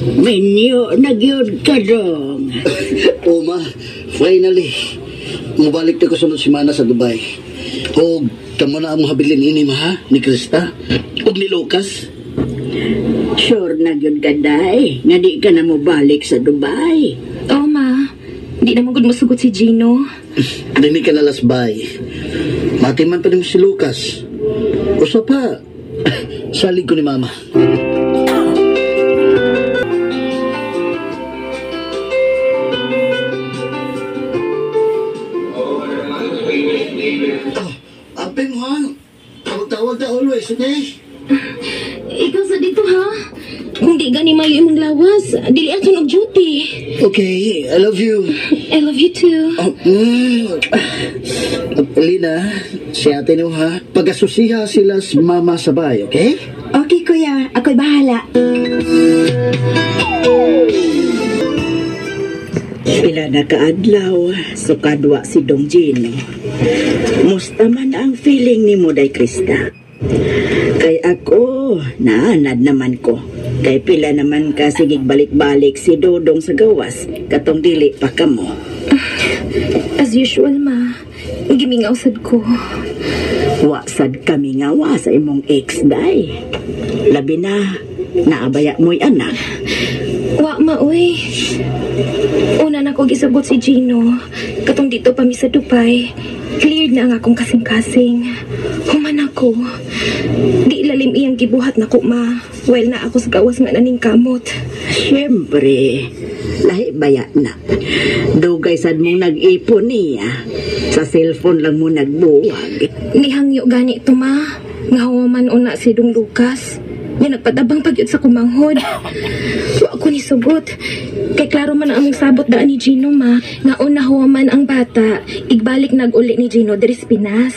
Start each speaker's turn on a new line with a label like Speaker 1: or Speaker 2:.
Speaker 1: Minyo, nagyod ka dong.
Speaker 2: O ma, finally. Mubalik na ko sunod si Mana sa Dubai. O, kamo na ang habilin ini ma ha? Ni Krista. O ni Lucas.
Speaker 1: Sure nagyod ka, day. Nga di ka na mo balik sa Dubai.
Speaker 3: Oo, ma. Di na magod masugot si Gino.
Speaker 2: Dini ka na lasbay. Matiman pa rin si Lucas. O sa pa, salig ko ni Mama. Apeng ha, tawag-tawag ka always, okay?
Speaker 3: Ikaw sa dito, ha? Kung di gani mayo imong lawas, dili ato og duty.
Speaker 2: Okay, I love you.
Speaker 3: I love you too.
Speaker 2: Lina, si ate niyo ha, pag-asusiha sila sa Mama sabay, okay?
Speaker 1: Okay, kuya. Ako'y bahala. Pila na kaadlaw, sukadwa si Dong Gino. Musta man ang feeling ni mo, day Krista? Kay ako, naanad naman ko. Kay pila naman ka sigig balik-balik si Dodong sa gawas, katong dili pa ka mo.
Speaker 3: As usual, ma. Gimingaw sad ko.
Speaker 1: Wasad kami nga wa sa imong ex, day. Labi na, naabaya mo'y anak.
Speaker 3: Wa, ma, uy. Una na ko gisabot si Gino. Katong dito pa mi sa Dubai. Cleared na ang akong kasing-kasing. Human ako. Di ilalim iyang gibuhat na ko, ma. While na ako sa gawas nga naning kamot.
Speaker 1: Siyempre, lahi baya na. Dugay sad mong nag-ipon niya. Sa cellphone lang mo nagbuwag.
Speaker 3: Nihangyo gani ito, ma. Nga huwaman una si Dong Lucas. Nga nagpatabang pagyod sa kumanghod. Wa ako ni sugot. Kay klaro man ang among sabot daan ni Gino, ma. Nga una huwaman ang bata. Igbalik nag-uli ni Gino diri sa Pinas.